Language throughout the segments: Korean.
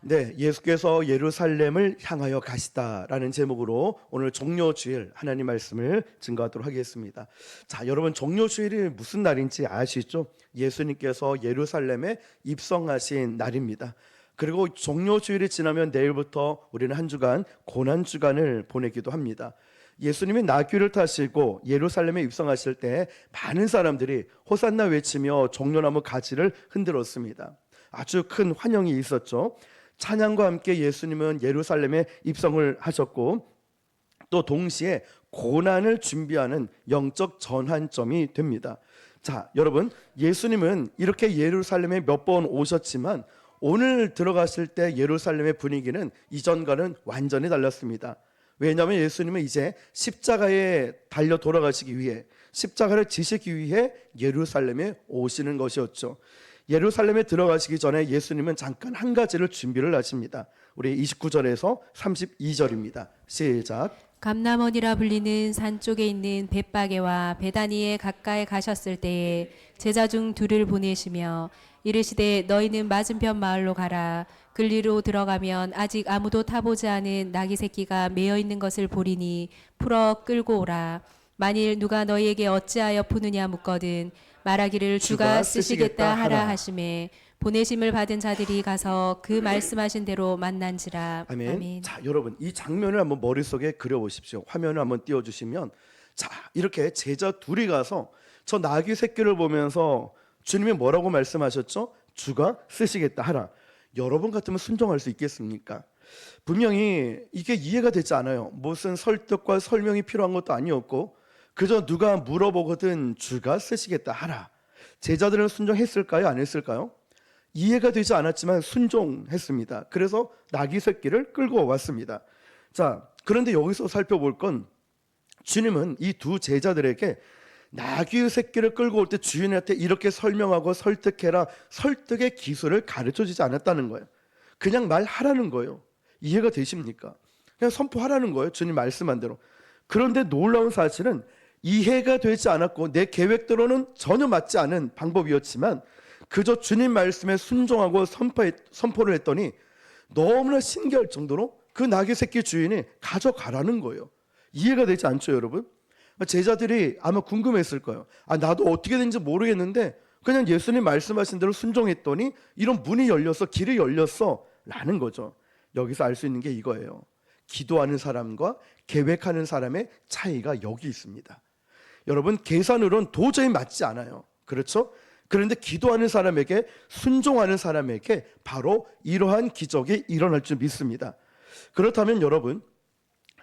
네, 예수께서 예루살렘을 향하여 가시다라는 제목으로 오늘 종료주일 하나님 말씀을 증거하도록 하겠습니다. 자, 여러분 종료주일이 무슨 날인지 아시죠? 예수님께서 예루살렘에 입성하신 날입니다. 그리고 종료주일이 지나면 내일부터 우리는 한 주간 고난주간을 보내기도 합니다. 예수님이 나귀를 타시고 예루살렘에 입성하실 때 많은 사람들이 호산나 외치며 종려나무 가지를 흔들었습니다. 아주 큰 환영이 있었죠. 찬양과 함께 예수님은 예루살렘에 입성을 하셨고 또 동시에 고난을 준비하는 영적 전환점이 됩니다. 자, 여러분, 예수님은 이렇게 예루살렘에 몇 번 오셨지만 오늘 들어가실 때 예루살렘의 분위기는 이전과는 완전히 달랐습니다. 왜냐하면 예수님은 이제 십자가에 달려 돌아가시기 위해, 십자가를 지시기 위해 예루살렘에 오시는 것이었죠. 예루살렘에 들어가시기 전에 예수님은 잠깐 한 가지를 준비를 하십니다. 우리 29절에서 32절입니다. 시작. 감람원이라 불리는 산 쪽에 있는 벳바게와 베다니에 가까이 가셨을 때에 제자 중 둘을 보내시며 이르시되 너희는 맞은편 마을로 가라. 글리로 들어가면 아직 아무도 타보지 않은 나귀 새끼가 매어 있는 것을 보리니 풀어 끌고 오라. 만일 누가 너희에게 어찌하여 푸느냐 묻거든 말하기를 주가 쓰시겠다 하라 하시매 보내심을 받은 자들이 가서 그 말씀하신 대로 만난지라. 아멘. 아멘. 자, 여러분, 이 장면을 한번 머릿속에 그려보십시오. 화면을 한번 띄워주시면, 자, 이렇게 제자 둘이 가서 저 나귀 새끼를 보면서 주님이 뭐라고 말씀하셨죠? 주가 쓰시겠다 하라. 여러분 같으면 순종할 수 있겠습니까? 분명히 이게 이해가 되지 않아요. 무슨 설득과 설명이 필요한 것도 아니었고 그저 누가 물어보거든 주가 쓰시겠다 하라. 제자들은 순종했을까요? 안 했을까요? 이해가 되지 않았지만 순종했습니다. 그래서 나귀 새끼를 끌고 왔습니다. 자, 그런데 여기서 살펴볼 건 주님은 이 두 제자들에게 나귀 새끼를 끌고 올 때 주인한테 이렇게 설명하고 설득해라, 설득의 기술을 가르쳐 주지 않았다는 거예요. 그냥 말하라는 거예요. 이해가 되십니까? 그냥 선포하라는 거예요. 주님 말씀한 대로. 그런데 놀라운 사실은 이해가 되지 않았고 내 계획대로는 전혀 맞지 않은 방법이었지만 그저 주님 말씀에 순종하고 선포를 했더니 너무나 신기할 정도로 그 나귀 새끼 주인이 가져가라는 거예요. 이해가 되지 않죠, 여러분? 제자들이 아마 궁금했을 거예요. 나도 어떻게 된지 모르겠는데 그냥 예수님 말씀하신 대로 순종했더니 이런 문이 열렸어, 길이 열렸어 라는 거죠. 여기서 알 수 있는 게 이거예요. 기도하는 사람과 계획하는 사람의 차이가 여기 있습니다. 여러분, 계산으로는 도저히 맞지 않아요. 그렇죠? 그런데 기도하는 사람에게, 순종하는 사람에게 바로 이러한 기적이 일어날 줄 믿습니다. 그렇다면 여러분,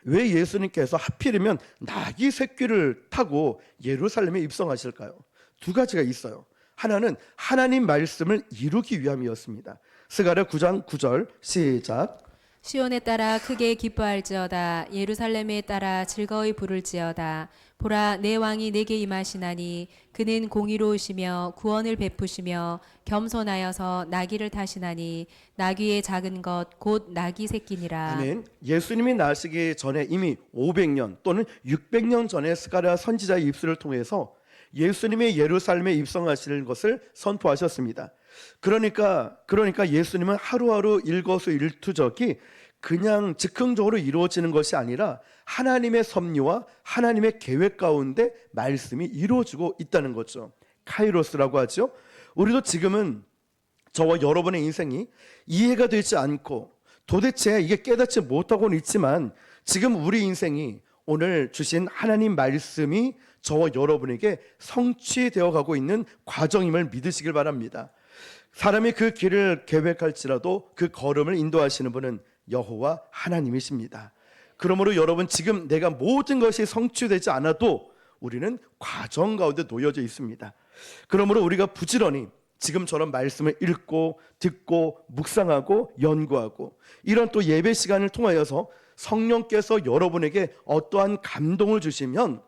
왜 예수님께서 하필이면 나귀 새끼를 타고 예루살렘에 입성하실까요? 두 가지가 있어요. 하나는 하나님 말씀을 이루기 위함이었습니다. 스가랴 9장 9절 시작. 시온에 따라 크게 기뻐할지어다. 예루살렘에 따라 즐거이 부를지어다. 보라, 내 왕이 내게 임하시나니 그는 공의로우시며 구원을 베푸시며 겸손하여서 나귀를 타시나니 나귀의 작은 것 곧 나귀 새끼니라. 아멘. 예수님이 나시기 전에 이미 500년 또는 600년 전에 스가랴 선지자의 입술을 통해서 예수님이 예루살렘에 입성하시는 것을 선포하셨습니다. 그러니까 예수님은 하루하루 일거수일투족이 그냥 즉흥적으로 이루어지는 것이 아니라 하나님의 섭리와 하나님의 계획 가운데 말씀이 이루어지고 있다는 거죠. 카이로스라고 하죠. 우리도 지금은 저와 여러분의 인생이 이해가 되지 않고 도대체 이게 깨닫지 못하고는 있지만 지금 우리 인생이 오늘 주신 하나님 말씀이 저와 여러분에게 성취되어 가고 있는 과정임을 믿으시길 바랍니다. 사람이 그 길을 계획할지라도 그 걸음을 인도하시는 분은 여호와 하나님이십니다. 그러므로 여러분, 지금 내가 모든 것이 성취되지 않아도 우리는 과정 가운데 놓여져 있습니다. 그러므로 우리가 부지런히 지금처럼 말씀을 읽고 듣고 묵상하고 연구하고 이런 또 예배 시간을 통하여서 성령께서 여러분에게 어떠한 감동을 주시면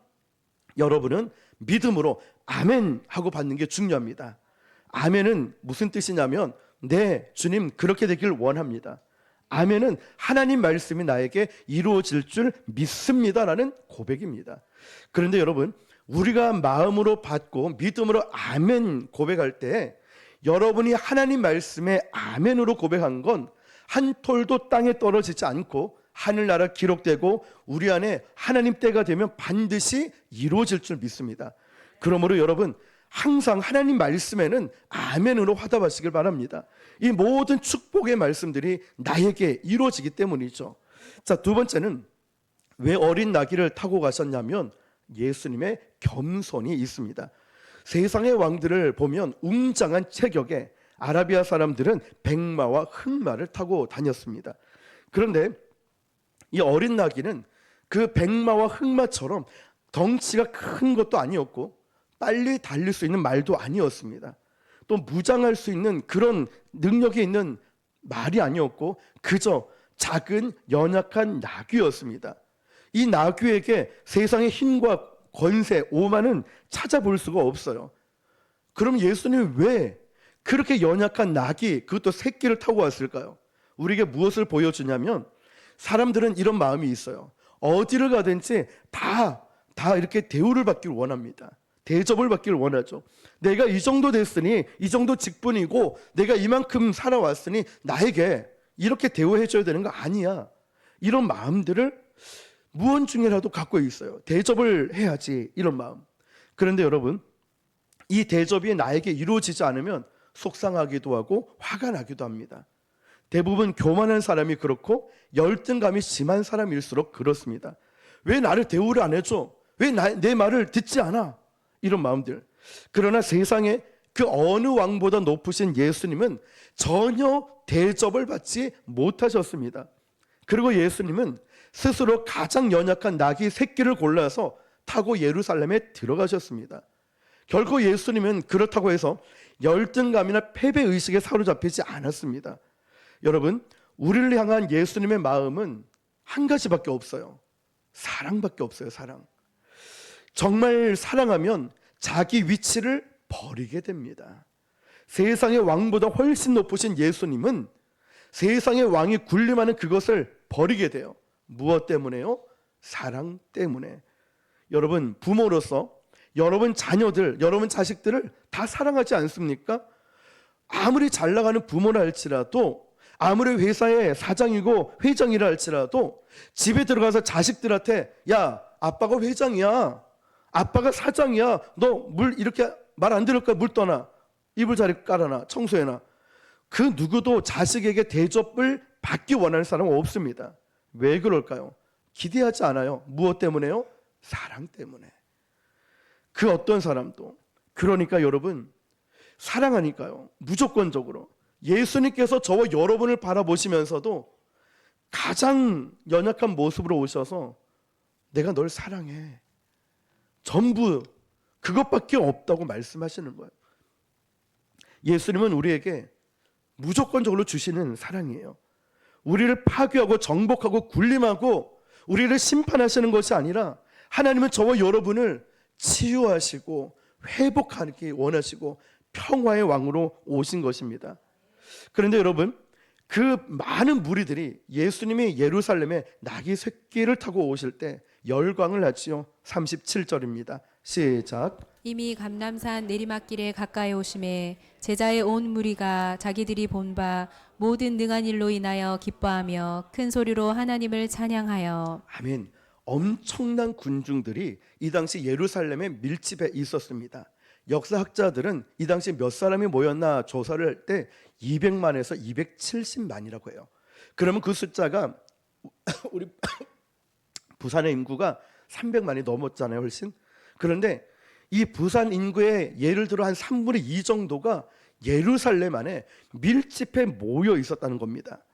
여러분은 믿음으로 아멘 하고 받는 게 중요합니다. 아멘은 무슨 뜻이냐면 네, 주님 그렇게 되길 원합니다. 아멘은 하나님 말씀이 나에게 이루어질 줄 믿습니다라는 고백입니다. 그런데 여러분, 우리가 마음으로 받고 믿음으로 아멘 고백할 때 여러분이 하나님 말씀에 아멘으로 고백한 건 한 톨도 땅에 떨어지지 않고 하늘나라 기록되고 우리 안에 하나님 때가 되면 반드시 이루어질 줄 믿습니다. 그러므로 여러분 항상 하나님 말씀에는 아멘으로 화답하시길 바랍니다. 이 모든 축복의 말씀들이 나에게 이루어지기 때문이죠. 자, 두 번째는 왜 어린 나귀를 타고 가셨냐면 예수님의 겸손이 있습니다. 세상의 왕들을 보면 웅장한 체격에 아라비아 사람들은 백마와 흑마를 타고 다녔습니다. 그런데 이 어린 나귀는 그 백마와 흑마처럼 덩치가 큰 것도 아니었고 빨리 달릴 수 있는 말도 아니었습니다. 또 무장할 수 있는 그런 능력이 있는 말이 아니었고 그저 작은 연약한 나귀였습니다. 이 나귀에게 세상의 힘과 권세, 오만은 찾아볼 수가 없어요. 그럼 예수님이 왜 그렇게 연약한 나귀, 그것도 새끼를 타고 왔을까요? 우리에게 무엇을 보여주냐면 사람들은 이런 마음이 있어요. 어디를 가든지 다 이렇게 대우를 받기를 원합니다. 대접을 받기를 원하죠. 내가 이 정도 됐으니 이 정도 직분이고 내가 이만큼 살아왔으니 나에게 이렇게 대우해줘야 되는 거 아니야. 이런 마음들을 무언중에라도 갖고 있어요. 대접을 해야지 이런 마음. 그런데 여러분 이 대접이 나에게 이루어지지 않으면 속상하기도 하고 화가 나기도 합니다. 대부분 교만한 사람이 그렇고 열등감이 심한 사람일수록 그렇습니다. 왜 나를 대우를 안 해줘? 왜 내 말을 듣지 않아? 이런 마음들. 그러나 세상에 그 어느 왕보다 높으신 예수님은 전혀 대접을 받지 못하셨습니다. 그리고 예수님은 스스로 가장 연약한 나귀 새끼를 골라서 타고 예루살렘에 들어가셨습니다. 결코 예수님은 그렇다고 해서 열등감이나 패배의식에 사로잡히지 않았습니다. 여러분, 우리를 향한 예수님의 마음은 한 가지밖에 없어요. 사랑밖에 없어요. 사랑. 정말 사랑하면 자기 위치를 버리게 됩니다. 세상의 왕보다 훨씬 높으신 예수님은 세상의 왕이 군림하는 그것을 버리게 돼요. 무엇 때문에요? 사랑 때문에. 여러분, 부모로서 여러분 자녀들, 여러분 자식들을 다 사랑하지 않습니까? 아무리 잘 나가는 부모라 할지라도, 아무리 회사의 사장이고 회장이라 할지라도 집에 들어가서 자식들한테 야, 아빠가 회장이야, 아빠가 사장이야, 너 물 이렇게 말 안 들을까? 물 떠나, 이불 자리 깔아놔, 청소해놔. 그 누구도 자식에게 대접을 받기 원하는 사람은 없습니다. 왜 그럴까요? 기대하지 않아요. 무엇 때문에요? 사랑 때문에. 그 어떤 사람도. 그러니까 여러분, 사랑하니까요, 무조건적으로 예수님께서 저와 여러분을 바라보시면서도 가장 연약한 모습으로 오셔서 내가 널 사랑해, 전부 그것밖에 없다고 말씀하시는 거예요. 예수님은 우리에게 무조건적으로 주시는 사랑이에요. 우리를 파괴하고 정복하고 군림하고 우리를 심판하시는 것이 아니라 하나님은 저와 여러분을 치유하시고 회복하기 원하시고 평화의 왕으로 오신 것입니다. 그런데 여러분, 그 많은 무리들이 예수님이 예루살렘에 나귀 새끼를 타고 오실 때 열광을 하지요. 37절입니다. 시작. 이미 감람산 내리막길에 가까이 오심에 제자의 온 무리가 자기들이 본 바 모든 능한 일로 인하여 기뻐하며 큰 소리로 하나님을 찬양하여. 아멘. 엄청난 군중들이 이 당시 예루살렘에 밀집해 있었습니다. 역사학자들은 이 당시 몇 사람이 모였나 조사를 할 때 200만에서 270만이라고 해요. 그러면 그 숫자가 우리 부산의 인구가 300만이 넘었잖아요, 훨씬. 그런데 이 부산 인구의 예를 들어 한 3분의 2 정도가 예루살렘 안에 밀집해 모여 있었다는 겁니다.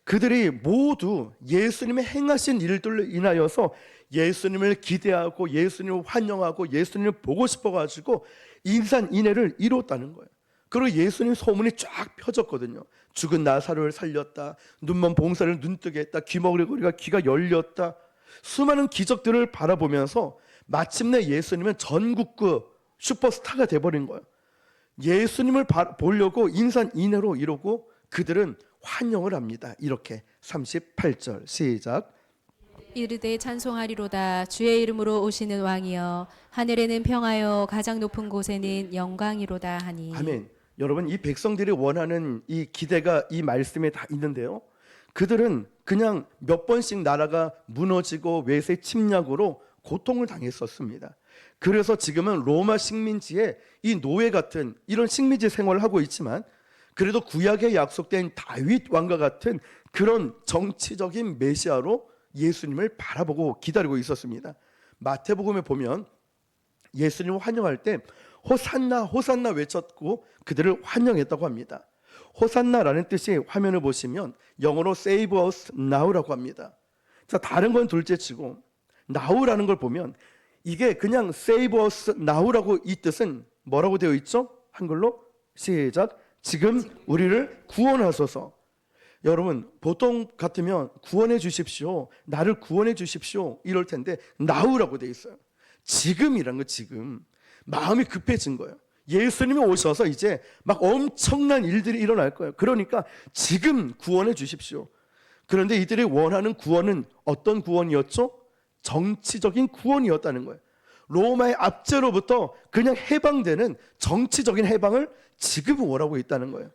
그들이 모두 예수님의 행하신 일들로 인하여서 예수님을 기대하고 예수님을 환영하고 예수님을 보고 싶어가지고 인산인해를 이뤘다는 거예요. 그리고 예수님 소문이 쫙 펴졌거든요. 죽은 나사로를 살렸다, 눈먼 봉사를 눈뜨게 했다, 귀먹은 우리가 귀가 열렸다. 수많은 기적들을 바라보면서 마침내 예수님은 전국구 슈퍼스타가 돼버린 거예요. 예수님을 보려고 인산인해로 이루고 그들은 환영을 합니다. 이렇게 38절 시작. 이르되 찬송하리로다 주의 이름으로 오시는 왕이여 하늘에는 평하여 가장 높은 곳에는 영광이로다 하니. 아멘. 여러분, 이 백성들이 원하는 이 기대가 이 말씀에 다 있는데요. 그들은 그냥 몇 번씩 나라가 무너지고 외세 침략으로 고통을 당했었습니다. 그래서 지금은 로마 식민지에 이 노예 같은 이런 식민지 생활을 하고 있지만, 그래도 구약에 약속된 다윗 왕과 같은 그런 정치적인 메시아로 예수님을 바라보고 기다리고 있었습니다. 마태복음에 보면 예수님을 환영할 때 호산나 호산나 외쳤고 그들을 환영했다고 합니다. 호산나라는 뜻이 화면을 보시면 영어로 Save us now라고 합니다. 자, 다른 건 둘째치고 now라는 걸 보면 이게 그냥 Save us now라고, 이 뜻은 뭐라고 되어 있죠? 한글로 시작. 지금 우리를 구원하소서. 여러분, 보통 같으면 구원해 주십시오, 나를 구원해 주십시오 이럴 텐데 now라고 되어 있어요. 지금이란 거, 지금. 마음이 급해진 거예요. 예수님이 오셔서 이제 막 엄청난 일들이 일어날 거예요. 그러니까 지금 구원해 주십시오. 그런데 이들이 원하는 구원은 어떤 구원이었죠? 정치적인 구원이었다는 거예요. 로마의 압제로부터 그냥 해방되는 정치적인 해방을 지금 원하고 있다는 거예요.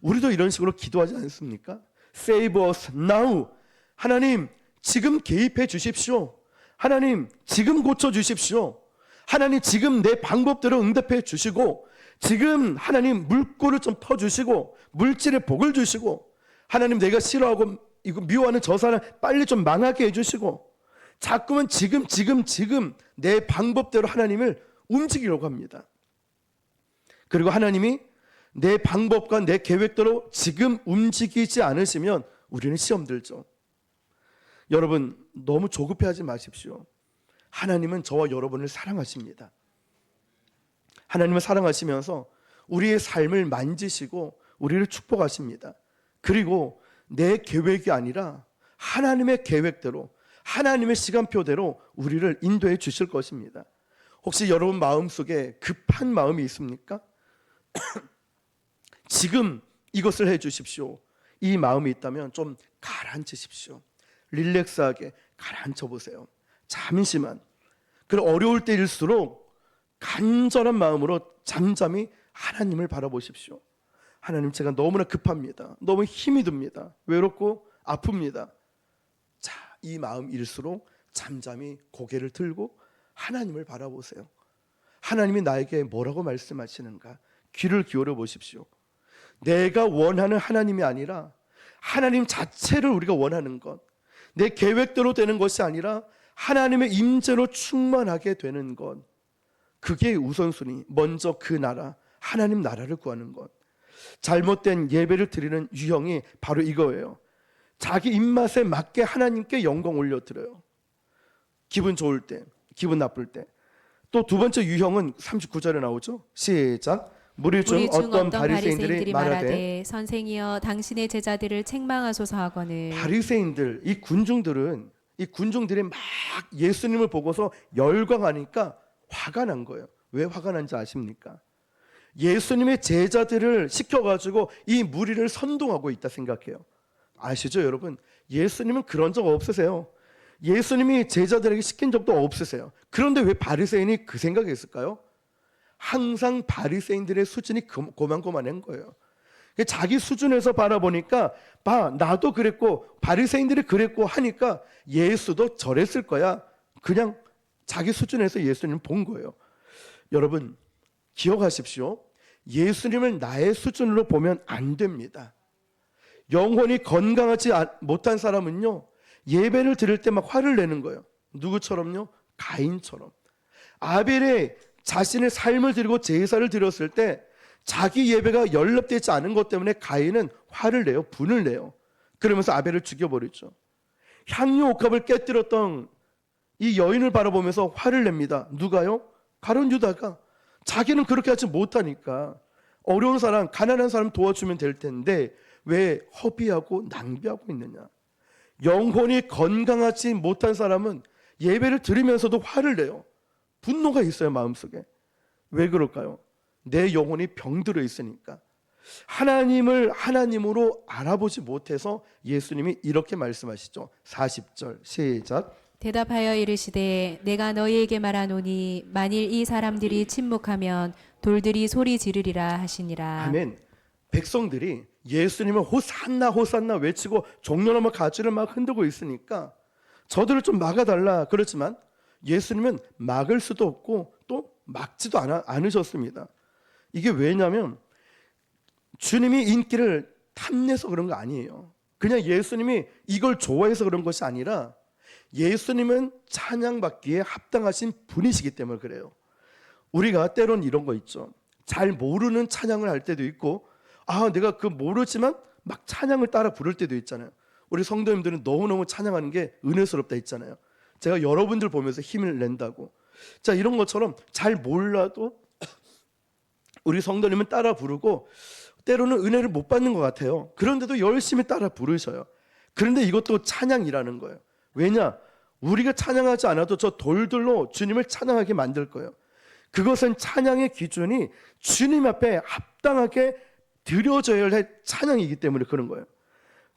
우리도 이런 식으로 기도하지 않습니까? Save us now. 하나님, 지금 개입해 주십시오. 하나님, 지금 고쳐 주십시오. 하나님, 지금 내 방법대로 응답해 주시고, 지금 하나님 물꼬를 좀 퍼주시고, 물질의 복을 주시고, 하나님 내가 싫어하고 이거 미워하는 저 사람 빨리 좀 망하게 해주시고, 자꾸만 지금 내 방법대로 하나님을 움직이려고 합니다. 그리고 하나님이 내 방법과 내 계획대로 지금 움직이지 않으시면 우리는 시험 들죠. 여러분, 너무 조급해하지 마십시오. 하나님은 저와 여러분을 사랑하십니다. 하나님을 사랑하시면서 우리의 삶을 만지시고 우리를 축복하십니다. 그리고 내 계획이 아니라 하나님의 계획대로, 하나님의 시간표대로 우리를 인도해 주실 것입니다. 혹시 여러분 마음속에 급한 마음이 있습니까? 지금 이것을 해 주십시오, 이 마음이 있다면 좀 가라앉으십시오. 릴렉스하게 가라앉혀 보세요. 잠시만. 그리고 어려울 때일수록 간절한 마음으로 잠잠히 하나님을 바라보십시오. 하나님, 제가 너무나 급합니다. 너무 힘이 듭니다. 외롭고 아픕니다. 자, 이 마음일수록 잠잠히 고개를 들고 하나님을 바라보세요. 하나님이 나에게 뭐라고 말씀하시는가 귀를 기울여 보십시오. 내가 원하는 하나님이 아니라 하나님 자체를 우리가 원하는 것, 내 계획대로 되는 것이 아니라 하나님의 임재로 충만하게 되는 것, 그게 우선순위. 먼저 그 나라, 하나님 나라를 구하는 것. 잘못된 예배를 드리는 유형이 바로 이거예요. 자기 입맛에 맞게 하나님께 영광 올려드려요. 기분 좋을 때, 기분 나쁠 때. 또 두 번째 유형은 39절에 나오죠. 시작. 무리 중 어떤 바리새인들이 말하되 선생이여 당신의 제자들을 책망하소서 하거늘. 바리새인들, 이 군중들이 막 예수님을 보고서 열광하니까 화가 난 거예요. 왜 화가 난지 아십니까? 예수님의 제자들을 시켜가지고 이 무리를 선동하고 있다 생각해요. 아시죠, 여러분? 예수님은 그런 적 없으세요. 예수님이 제자들에게 시킨 적도 없으세요. 그런데 왜 바리새인이 그 생각했을까요? 항상 바리새인들의 수준이 고만고만한 거예요. 자기 수준에서 바라보니까 나도 그랬고 바리새인들이 그랬고 하니까 예수도 저랬을 거야. 그냥 자기 수준에서 예수님을 본 거예요. 여러분, 기억하십시오. 예수님을 나의 수준으로 보면 안 됩니다. 영혼이 건강하지 못한 사람은요, 예배를 드릴 때 막 화를 내는 거예요. 누구처럼요? 가인처럼. 아벨이 자신의 삶을 드리고 제사를 드렸을 때 자기 예배가 연락되지 않은 것 때문에 가인은 화를 내요. 분을 내요. 그러면서 아벨을 죽여버리죠. 향유 옥합을 깨뜨렸던 이 여인을 바라보면서 화를 냅니다. 누가요? 가룟 유다가. 자기는 그렇게 하지 못하니까 어려운 사람, 가난한 사람 도와주면 될 텐데 왜 허비하고 낭비하고 있느냐. 영혼이 건강하지 못한 사람은 예배를 드리면서도 화를 내요. 분노가 있어요, 마음속에. 왜 그럴까요? 내 영혼이 병들어 있으니까. 하나님을 하나님으로 알아보지 못해서 예수님이 이렇게 말씀하시죠. 40절 시작. 대답하여 이르시되 내가 너희에게 말하노니 만일 이 사람들이 침묵하면 돌들이 소리 지르리라 하시니라. 아멘. 백성들이 예수님은 호산나 호산나 외치고 종려나무 가지를 막 흔들고 있으니까 저들을 좀 막아달라 그렇지만 예수님은 막을 수도 없고 또 막지도 않으셨습니다. 이게 왜냐하면 주님이 인기를 탐내서 그런 거 아니에요. 그냥 예수님이 이걸 좋아해서 그런 것이 아니라 예수님은 찬양받기에 합당하신 분이시기 때문에 그래요. 우리가 때론 이런 거 있죠. 잘 모르는 찬양을 할 때도 있고 내가 그 모르지만 막 찬양을 따라 부를 때도 있잖아요. 우리 성도님들은 너무너무 찬양하는 게 은혜스럽다 했잖아요. 제가 여러분들 보면서 힘을 낸다고. 자, 이런 것처럼 잘 몰라도 우리 성도님은 따라 부르고 때로는 은혜를 못 받는 것 같아요. 그런데도 열심히 따라 부르셔요. 그런데 이것도 찬양이라는 거예요. 왜냐? 우리가 찬양하지 않아도 저 돌들로 주님을 찬양하게 만들 거예요. 그것은 찬양의 기준이 주님 앞에 합당하게 드려져야 할 찬양이기 때문에 그런 거예요.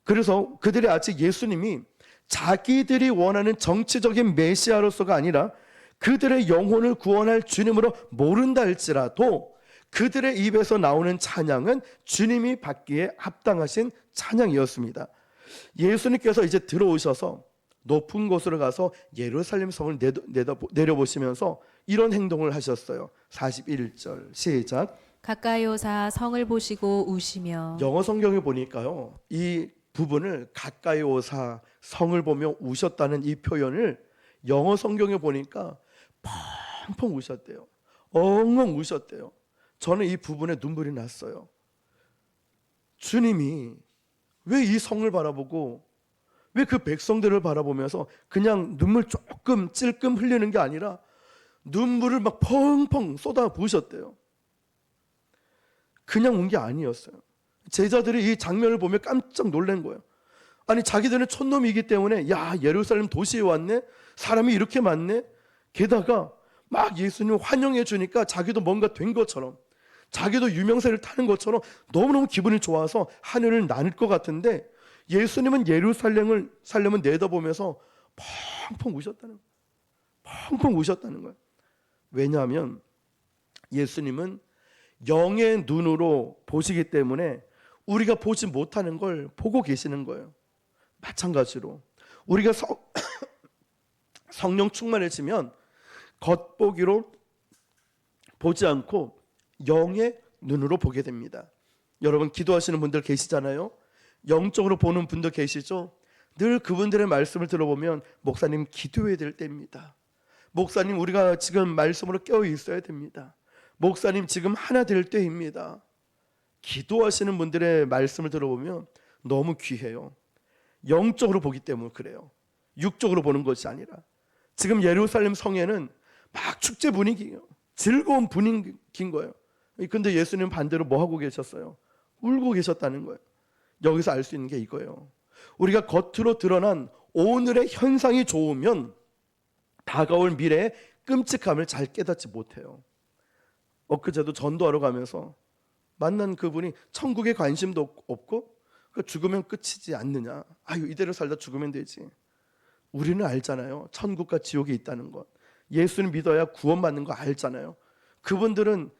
그래서 그들이 아직 예수님이 자기들이 원하는 정치적인 메시아로서가 아니라 그들의 영혼을 구원할 주님으로 모른다 할지라도 그들의 입에서 나오는 찬양은 주님이 받기에 합당하신 찬양이었습니다. 예수님께서 이제 들어오셔서 높은 곳으로 가서 예루살렘 성을 내려보시면서 이런 행동을 하셨어요. 41절 시작. 가까이 오사 성을 보시고 우시며. 영어 성경에 보니까요, 이 부분을 가까이 오사 성을 보며 우셨다는 이 표현을 영어 성경에 보니까 펑펑 우셨대요. 엉엉 우셨대요. 저는 이 부분에 눈물이 났어요. 주님이 왜 이 성을 바라보고 왜 그 백성들을 바라보면서 그냥 눈물 조금 찔끔 흘리는 게 아니라 눈물을 막 펑펑 쏟아 부으셨대요. 그냥 온 게 아니었어요. 제자들이 이 장면을 보며 깜짝 놀란 거예요. 아니, 자기들은 촌놈이기 때문에 야, 예루살렘 도시에 왔네? 사람이 이렇게 많네? 게다가 막 예수님 환영해 주니까 자기도 뭔가 된 것처럼, 자기도 유명세를 타는 것처럼 너무너무 기분이 좋아서 하늘을 나눌 것 같은데 예수님은 예루살렘을 내다보면서 펑펑 우셨다는 거예요. 펑펑 우셨다는 거예요. 왜냐하면 예수님은 영의 눈으로 보시기 때문에 우리가 보지 못하는 걸 보고 계시는 거예요. 마찬가지로 우리가 성령 충만해지면 겉보기로 보지 않고 영의 눈으로 보게 됩니다. 여러분 기도하시는 분들 계시잖아요. 영적으로 보는 분도 계시죠. 늘 그분들의 말씀을 들어보면 목사님 기도해야 될 때입니다. 목사님 우리가 지금 말씀으로 깨어 있어야 됩니다. 목사님 지금 하나 될 때입니다. 기도하시는 분들의 말씀을 들어보면 너무 귀해요. 영적으로 보기 때문에 그래요. 육적으로 보는 것이 아니라. 지금 예루살렘 성에는 막 축제 분위기예요. 즐거운 분위기인 거예요. 근데 예수님 반대로 뭐 하고 계셨어요? 울고 계셨다는 거예요. 여기서 알 수 있는 게 이거예요. 우리가 겉으로 드러난 오늘의 현상이 좋으면 다가올 미래의 끔찍함을 잘 깨닫지 못해요. 엊그제도 전도하러 가면서 만난 그분이 천국에 관심도 없고 죽으면 끝이지 않느냐. 아유, 이대로 살다 죽으면 되지. 우리는 알잖아요. 천국과 지옥이 있다는 것. 예수를 믿어야 구원받는 거 알잖아요. 그분들은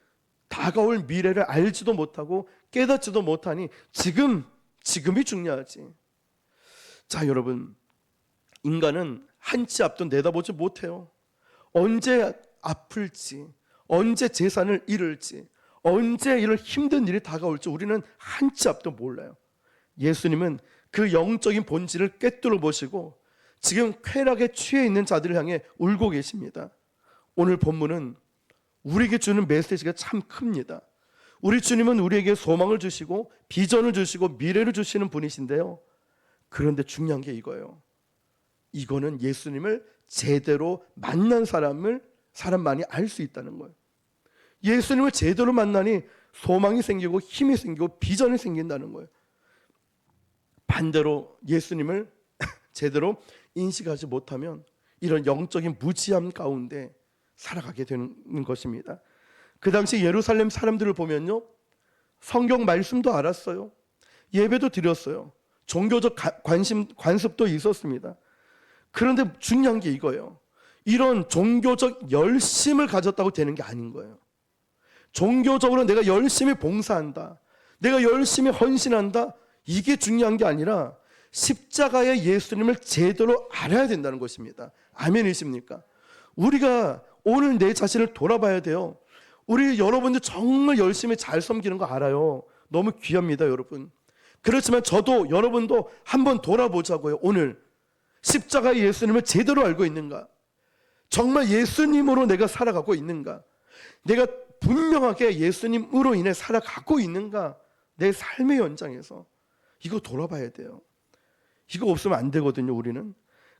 다가올 미래를 알지도 못하고 깨닫지도 못하니 지금이 중요하지. 자, 여러분, 인간은 한치 앞도 내다보지 못해요. 언제 아플지, 언제 재산을 잃을지, 언제 이런 힘든 일이 다가올지 우리는 한치 앞도 몰라요. 예수님은 그 영적인 본질을 꿰뚫어 보시고 지금 쾌락에 취해 있는 자들을 향해 울고 계십니다. 오늘 본문은 우리에게 주는 메시지가 참 큽니다. 우리 주님은 우리에게 소망을 주시고 비전을 주시고 미래를 주시는 분이신데요. 그런데 중요한 게 이거예요. 이거는 예수님을 제대로 만난 사람만이 알 수 있다는 거예요. 예수님을 제대로 만나니 소망이 생기고 힘이 생기고 비전이 생긴다는 거예요. 반대로 예수님을 제대로 인식하지 못하면 이런 영적인 무지함 가운데 살아가게 되는 것입니다. 그 당시 예루살렘 사람들을 보면요, 성경 말씀도 알았어요. 예배도 드렸어요. 종교적 관습도 있었습니다. 그런데 중요한 게 이거예요. 이런 종교적 열심을 가졌다고 되는 게 아닌 거예요. 종교적으로 내가 열심히 봉사한다, 내가 열심히 헌신한다, 이게 중요한 게 아니라 십자가의 예수님을 제대로 알아야 된다는 것입니다. 아멘이십니까? 우리가 오늘 내 자신을 돌아봐야 돼요. 우리 여러분들 정말 열심히 잘 섬기는 거 알아요. 너무 귀합니다, 여러분. 그렇지만 저도 여러분도 한번 돌아보자고요. 오늘 십자가의 예수님을 제대로 알고 있는가? 정말 예수님으로 내가 살아가고 있는가? 내가 분명하게 예수님으로 인해 살아가고 있는가? 내 삶의 연장에서 이거 돌아봐야 돼요. 이거 없으면 안 되거든요, 우리는.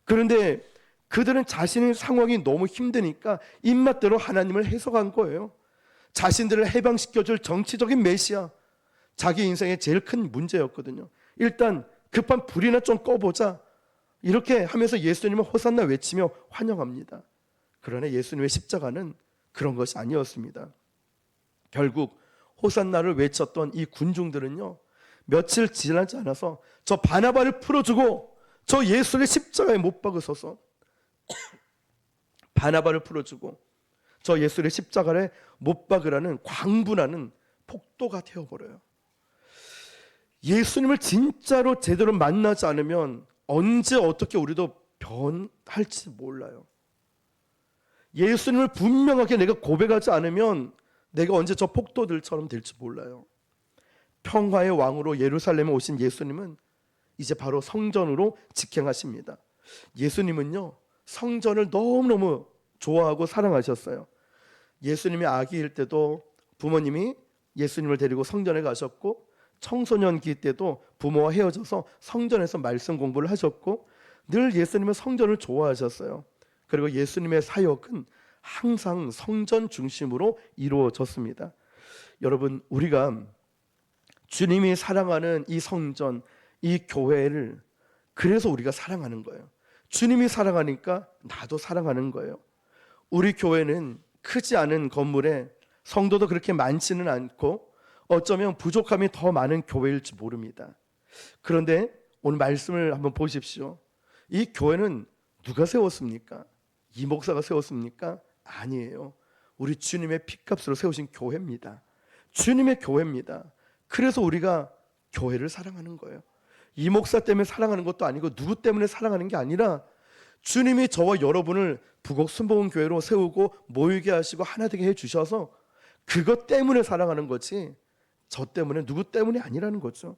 그런데 그들은 자신의 상황이 너무 힘드니까 입맛대로 하나님을 해석한 거예요. 자신들을 해방시켜줄 정치적인 메시아, 자기 인생의 제일 큰 문제였거든요. 일단 급한 불이나 좀 꺼보자, 이렇게 하면서 예수님을 호산나 외치며 환영합니다. 그러나 예수님의 십자가는 그런 것이 아니었습니다. 결국 호산나를 외쳤던 이 군중들은요, 며칠 지나지 않아서 저 바나바를 풀어주고 저 예수를 십자가에 못 박으소서, 바나바를 풀어주고 저 예수를 십자가에 못 박으라는 광분하는 폭도가 되어버려요. 예수님을 진짜로 제대로 만나지 않으면 언제 어떻게 우리도 변할지 몰라요. 예수님을 분명하게 내가 고백하지 않으면 내가 언제 저 폭도들처럼 될지 몰라요. 평화의 왕으로 예루살렘에 오신 예수님은 이제 바로 성전으로 직행하십니다. 예수님은요, 성전을 너무너무 좋아하고 사랑하셨어요. 예수님이 아기일 때도 부모님이 예수님을 데리고 성전에 가셨고, 청소년기 때도 부모와 헤어져서 성전에서 말씀 공부를 하셨고, 늘 예수님은 성전을 좋아하셨어요. 그리고 예수님의 사역은 항상 성전 중심으로 이루어졌습니다. 여러분, 우리가 주님이 사랑하는 이 성전, 이 교회를 그래서 우리가 사랑하는 거예요. 주님이 사랑하니까 나도 사랑하는 거예요. 우리 교회는 크지 않은 건물에 성도도 그렇게 많지는 않고 어쩌면 부족함이 더 많은 교회일지 모릅니다. 그런데 오늘 말씀을 한번 보십시오. 이 교회는 누가 세웠습니까? 이 목사가 세웠습니까? 아니에요. 우리 주님의 피값으로 세우신 교회입니다. 주님의 교회입니다. 그래서 우리가 교회를 사랑하는 거예요. 이 목사 때문에 사랑하는 것도 아니고 누구 때문에 사랑하는 게 아니라 주님이 저와 여러분을 부곡 순복음교회로 세우고 모이게 하시고 하나 되게 해주셔서 그것 때문에 사랑하는 거지, 저 때문에, 누구 때문이 아니라는 거죠.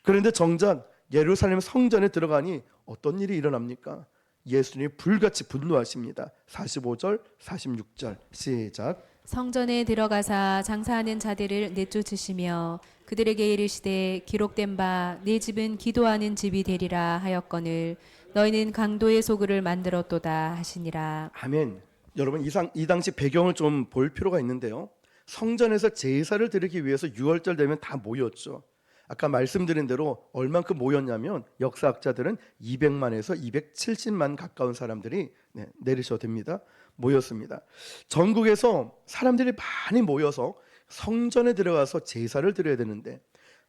그런데 정작 예루살렘 성전에 들어가니 어떤 일이 일어납니까? 예수님이 불같이 분노하십니다. 45절, 46절 시작. 성전에 들어가사 장사하는 자들을 내쫓으시며 그들에게 이르시되 기록된 바 내 집은 기도하는 집이 되리라 하였거늘 너희는 강도의 소굴을 만들었도다 하시니라. 아멘. 여러분, 이 당시 배경을 좀 볼 필요가 있는데요. 성전에서 제사를 드리기 위해서 6월절 되면 다 모였죠. 아까 말씀드린 대로 얼만큼 모였냐면 역사학자들은 200만에서 270만 가까운 사람들이 내리셔도 됩니다. 모였습니다. 전국에서 사람들이 많이 모여서 성전에 들어가서 제사를 드려야 되는데,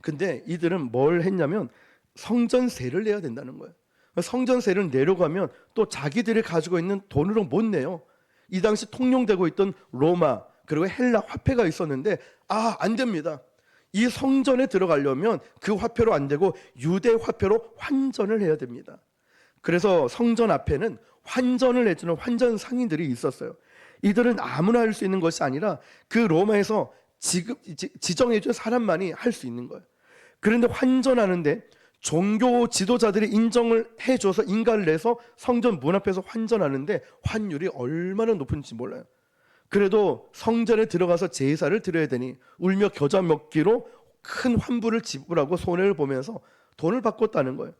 근데 이들은 뭘 했냐면 성전세를 내야 된다는 거예요. 성전세를 내려가면 또 자기들이 가지고 있는 돈으로 못 내요. 이 당시 통용되고 있던 로마 그리고 헬라 화폐가 있었는데 안 됩니다. 이 성전에 들어가려면 그 화폐로 안 되고 유대 화폐로 환전을 해야 됩니다. 그래서 성전 앞에는 환전을 해주는 환전 상인들이 있었어요. 이들은 아무나 할 수 있는 것이 아니라 그 로마에서 지정해준 사람만이 할 수 있는 거예요. 그런데 환전하는데 종교 지도자들이 인정을 해줘서 인가를 내서 성전 문 앞에서 환전하는데 환율이 얼마나 높은지 몰라요. 그래도 성전에 들어가서 제사를 드려야 되니 울며 겨자 먹기로 큰 환부를 지불하고 손해를 보면서 돈을 바꿨다는 거예요.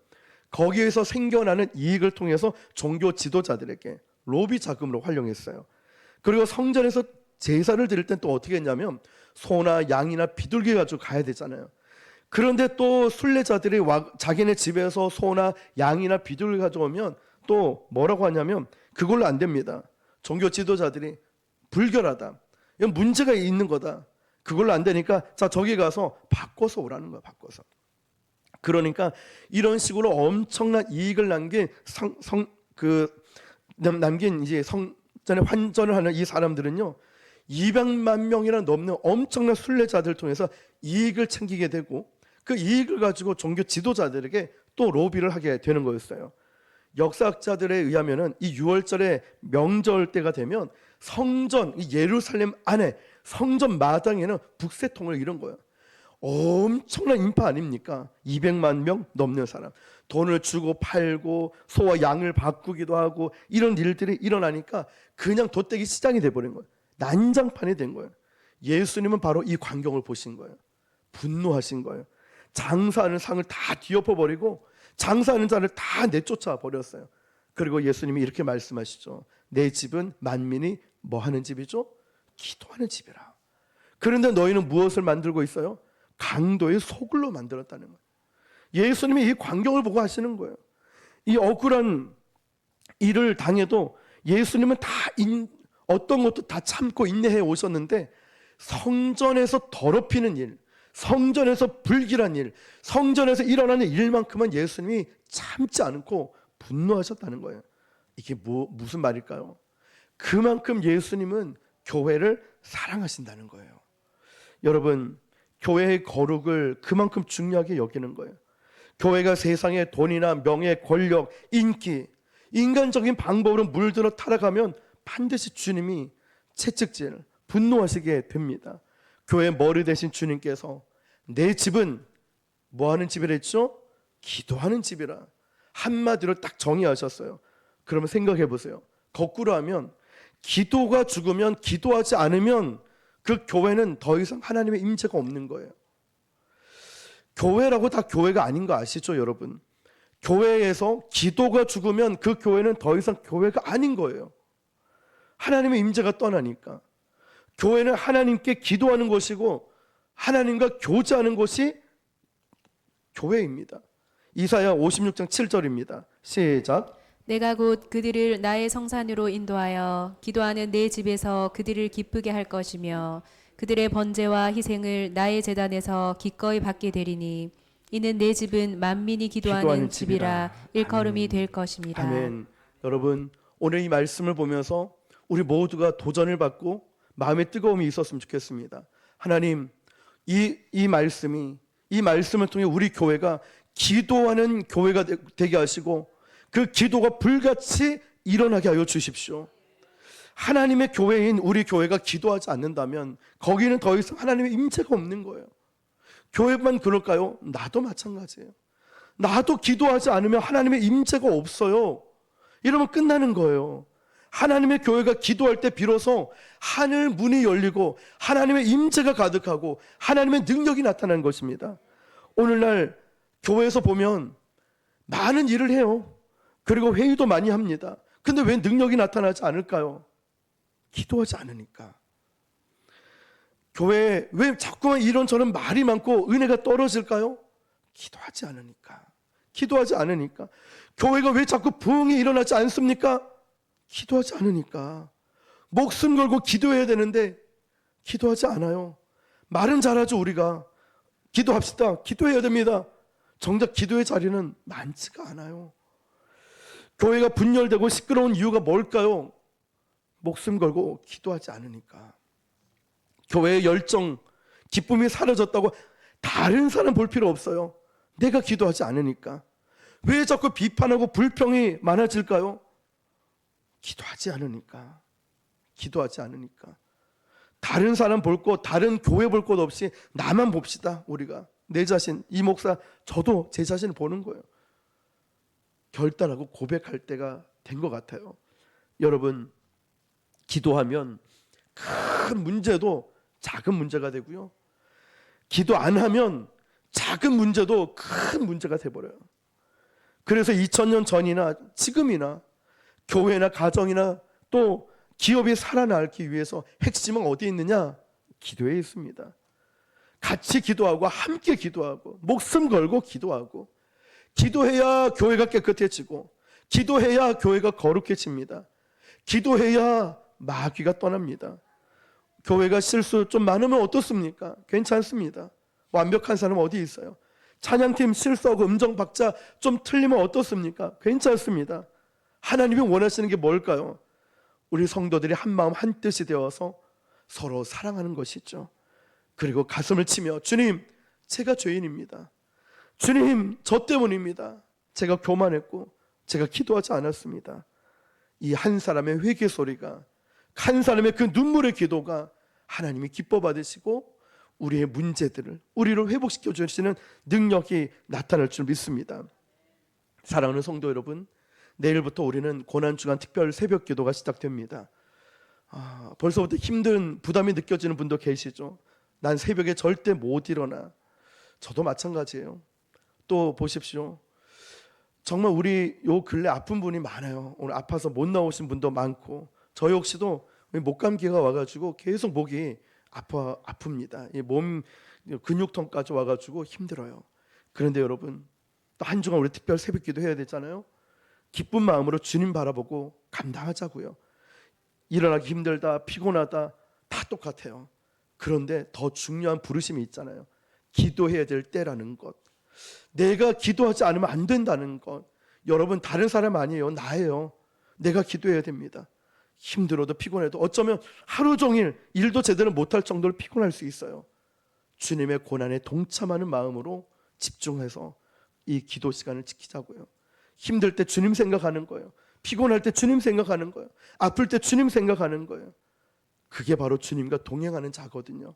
거기에서 생겨나는 이익을 통해서 종교 지도자들에게 로비 자금으로 활용했어요. 그리고 성전에서 제사를 드릴 땐 또 어떻게 했냐면 소나 양이나 비둘기 가지고 가야 되잖아요. 그런데 또 순례자들이 자기네 집에서 소나 양이나 비둘기 가져오면 또 뭐라고 하냐면 그걸로 안 됩니다. 종교 지도자들이 불결하다, 이건 문제가 있는 거다, 그걸로 안 되니까 자 저기 가서 바꿔서 오라는 거야. 바꿔서. 그러니까 이런 식으로 엄청난 이익을 남긴 남긴 이제 성전에 환전을 하는 이 사람들은요, 200만 명이나 넘는 엄청난 순례자들을 통해서 이익을 챙기게 되고 그 이익을 가지고 종교 지도자들에게 또 로비를 하게 되는 거였어요. 역사학자들에 의하면은 이 6월절의 명절 때가 되면 성전, 이 예루살렘 안에 성전 마당에는 북새통을 이룬 거예요. 엄청난 인파 아닙니까? 200만 명 넘는 사람, 돈을 주고 팔고 소와 양을 바꾸기도 하고 이런 일들이 일어나니까 그냥 돗대기 시장이 돼버린 거예요. 난장판이 된 거예요. 예수님은 바로 이 광경을 보신 거예요. 분노하신 거예요. 장사하는 상을 다 뒤엎어버리고 장사하는 자를 다 내쫓아 버렸어요. 그리고 예수님이 이렇게 말씀하시죠. 내 집은 만민이 뭐 하는 집이죠? 기도하는 집이라. 그런데 너희는 무엇을 만들고 있어요? 강도의 소굴로 만들었다는 거예요. 예수님이 이 광경을 보고 하시는 거예요. 이 억울한 일을 당해도 예수님은 다 어떤 것도 다 참고 인내해 오셨는데 성전에서 더럽히는 일, 성전에서 불길한 일, 성전에서 일어나는 일만큼은 예수님이 참지 않고 분노하셨다는 거예요. 이게 무슨 말일까요? 그만큼 예수님은 교회를 사랑하신다는 거예요. 여러분, 교회의 거룩을 그만큼 중요하게 여기는 거예요. 교회가 세상의 돈이나 명예, 권력, 인기, 인간적인 방법으로 물들어 타락하면 반드시 주님이 채찍질, 분노하시게 됩니다. 교회 머리 대신 주님께서 내 집은 뭐 하는 집이라 했죠? 기도하는 집이라 한마디로 딱 정의하셨어요. 그러면 생각해 보세요. 거꾸로 하면 기도가 죽으면, 기도하지 않으면 그 교회는 더 이상 하나님의 임재가 없는 거예요. 교회라고 다 교회가 아닌 거 아시죠, 여러분? 교회에서 기도가 죽으면 그 교회는 더 이상 교회가 아닌 거예요. 하나님의 임재가 떠나니까. 교회는 하나님께 기도하는 것이고 하나님과 교제하는 것이 교회입니다. 이사야 56장 7절입니다. 시작. 내가 곧 그들을 나의 성산으로 인도하여 기도하는 내 집에서 그들을 기쁘게 할 것이며 그들의 번제와 희생을 나의 제단에서 기꺼이 받게 되리니 이는 내 집은 만민이 기도하는 집이라 일컬음이 될 것입니다. 아멘. 여러분, 오늘 이 말씀을 보면서 우리 모두가 도전을 받고 마음의 뜨거움이 있었으면 좋겠습니다. 하나님, 이 말씀을 통해 우리 교회가 기도하는 교회가 되게 하시고 그 기도가 불같이 일어나게 하여 주십시오. 하나님의 교회인 우리 교회가 기도하지 않는다면 거기는 더 이상 하나님의 임재가 없는 거예요. 교회만 그럴까요? 나도 마찬가지예요. 나도 기도하지 않으면 하나님의 임재가 없어요. 이러면 끝나는 거예요. 하나님의 교회가 기도할 때 비로소 하늘 문이 열리고 하나님의 임재가 가득하고 하나님의 능력이 나타나는 것입니다. 오늘날 교회에서 보면 많은 일을 해요. 그리고 회의도 많이 합니다. 근데 왜 능력이 나타나지 않을까요? 기도하지 않으니까. 교회에 왜 자꾸만 이런저런 말이 많고 은혜가 떨어질까요? 기도하지 않으니까. 기도하지 않으니까. 교회가 왜 자꾸 부흥이 일어나지 않습니까? 기도하지 않으니까. 목숨 걸고 기도해야 되는데 기도하지 않아요. 말은 잘하죠. 우리가 기도합시다, 기도해야 됩니다. 정작 기도의 자리는 많지가 않아요. 교회가 분열되고 시끄러운 이유가 뭘까요? 목숨 걸고 기도하지 않으니까. 교회의 열정, 기쁨이 사라졌다고 다른 사람 볼 필요 없어요. 내가 기도하지 않으니까. 왜 자꾸 비판하고 불평이 많아질까요? 기도하지 않으니까. 기도하지 않으니까. 다른 사람 볼 것, 다른 교회 볼 것 없이 나만 봅시다. 우리가 내 자신, 이 목사, 저도 제 자신을 보는 거예요. 결단하고 고백할 때가 된 것 같아요. 여러분, 기도하면 큰 문제도 작은 문제가 되고요. 기도 안 하면 작은 문제도 큰 문제가 돼버려요. 그래서 2000년 전이나 지금이나 교회나 가정이나 또 기업이 살아나기 위해서 핵심은 어디에 있느냐? 기도에 있습니다. 같이 기도하고 함께 기도하고 목숨 걸고 기도하고, 기도해야 교회가 깨끗해지고 기도해야 교회가 거룩해집니다. 기도해야 마귀가 떠납니다. 교회가 실수 좀 많으면 어떻습니까? 괜찮습니다. 완벽한 사람 어디 있어요? 찬양팀 실수하고 음정 박자 좀 틀리면 어떻습니까? 괜찮습니다. 하나님이 원하시는 게 뭘까요? 우리 성도들이 한 마음 한 뜻이 되어서 서로 사랑하는 것이죠. 그리고 가슴을 치며 주님, 제가 죄인입니다. 주님, 저 때문입니다. 제가 교만했고 제가 기도하지 않았습니다. 이 한 사람의 회개 소리가, 한 사람의 그 눈물의 기도가 하나님이 기뻐 받으시고 우리의 문제들을, 우리를 회복시켜 주시는 능력이 나타날 줄 믿습니다. 사랑하는 성도 여러분, 내일부터 우리는 고난주간 특별 새벽 기도가 시작됩니다. 벌써부터 힘든 부담이 느껴지는 분도 계시죠. 난 새벽에 절대 못 일어나. 저도 마찬가지예요. 또 보십시오. 정말 우리 요 근래 아픈 분이 많아요. 오늘 아파서 못 나오신 분도 많고, 저 역시도 목감기가 와가지고 계속 목이 아픕니다. 이 몸 근육통까지 와가지고 힘들어요. 그런데 여러분, 또 한 주간 우리 특별 새벽기도 해야 되잖아요. 기쁜 마음으로 주님 바라보고 감당하자고요. 일어나기 힘들다, 피곤하다, 다 똑같아요. 그런데 더 중요한 부르심이 있잖아요. 기도해야 될 때라는 것. 내가 기도하지 않으면 안 된다는 것. 여러분, 다른 사람 아니에요. 나예요. 내가 기도해야 됩니다. 힘들어도 피곤해도 어쩌면 하루 종일 일도 제대로 못할 정도로 피곤할 수 있어요. 주님의 고난에 동참하는 마음으로 집중해서 이 기도 시간을 지키자고요. 힘들 때 주님 생각하는 거예요. 피곤할 때 주님 생각하는 거예요. 아플 때 주님 생각하는 거예요. 그게 바로 주님과 동행하는 자거든요.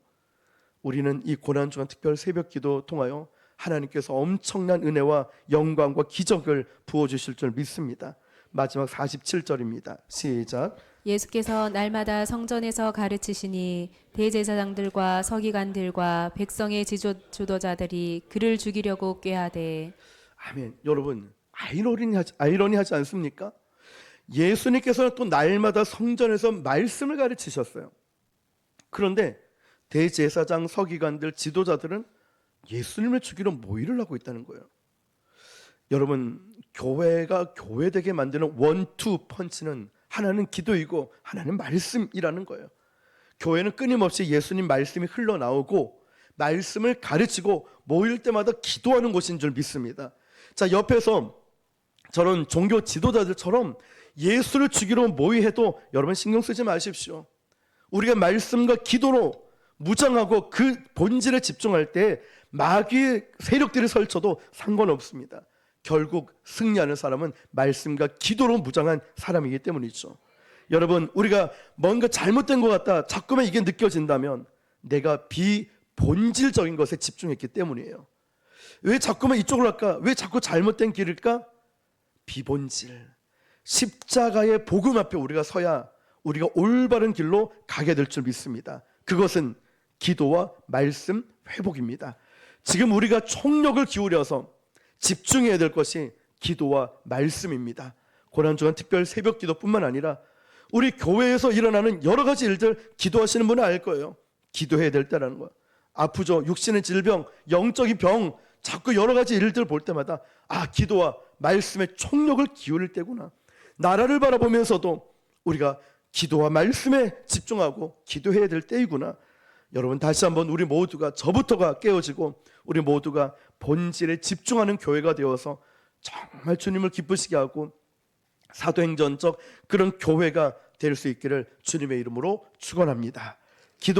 우리는 이 고난주간 특별 새벽기도 통하여 하나님께서 엄청난 은혜와 영광과 기적을 부어주실 줄 믿습니다. 마지막 47절입니다. 시작. 예수께서 날마다 성전에서 가르치시니 대제사장들과 서기관들과 백성의 지도자들이 그를 죽이려고 꾀하되. 아멘. 여러분, 아이러니하지 않습니까? 예수님께서는 또 날마다 성전에서 말씀을 가르치셨어요. 그런데 대제사장, 서기관들, 지도자들은 예수님을 죽이러 모의를 하고 있다는 거예요. 여러분, 교회가 교회되게 만드는 원투 펀치는 하나는 기도이고 하나는 말씀이라는 거예요. 교회는 끊임없이 예수님 말씀이 흘러나오고 말씀을 가르치고 모일 때마다 기도하는 곳인 줄 믿습니다. 자, 옆에서 저런 종교 지도자들처럼 예수를 죽이러 모의해도 여러분 신경 쓰지 마십시오. 우리가 말씀과 기도로 무장하고 그 본질에 집중할 때 마귀의 세력들이 설쳐도 상관없습니다. 결국 승리하는 사람은 말씀과 기도로 무장한 사람이기 때문이죠. 여러분, 우리가 뭔가 잘못된 것 같다 자꾸만 이게 느껴진다면 내가 비본질적인 것에 집중했기 때문이에요. 왜 자꾸만 이쪽으로 갈까? 왜 자꾸 잘못된 길일까? 비본질, 십자가의 복음 앞에 우리가 서야 우리가 올바른 길로 가게 될 줄 믿습니다. 그것은 기도와 말씀 회복입니다. 지금 우리가 총력을 기울여서 집중해야 될 것이 기도와 말씀입니다. 고난주간 특별 새벽 기도뿐만 아니라 우리 교회에서 일어나는 여러 가지 일들 기도하시는 분은 알 거예요. 기도해야 될 때라는 거야. 아프죠? 육신의 질병, 영적인 병, 자꾸 여러 가지 일들 볼 때마다 기도와 말씀에 총력을 기울일 때구나. 나라를 바라보면서도 우리가 기도와 말씀에 집중하고 기도해야 될 때이구나. 여러분, 다시 한번 우리 모두가, 저부터가 깨어지고 우리 모두가 본질에 집중하는 교회가 되어서 정말 주님을 기쁘시게 하고 사도행전적 그런 교회가 될 수 있기를 주님의 이름으로 축원합니다. 기도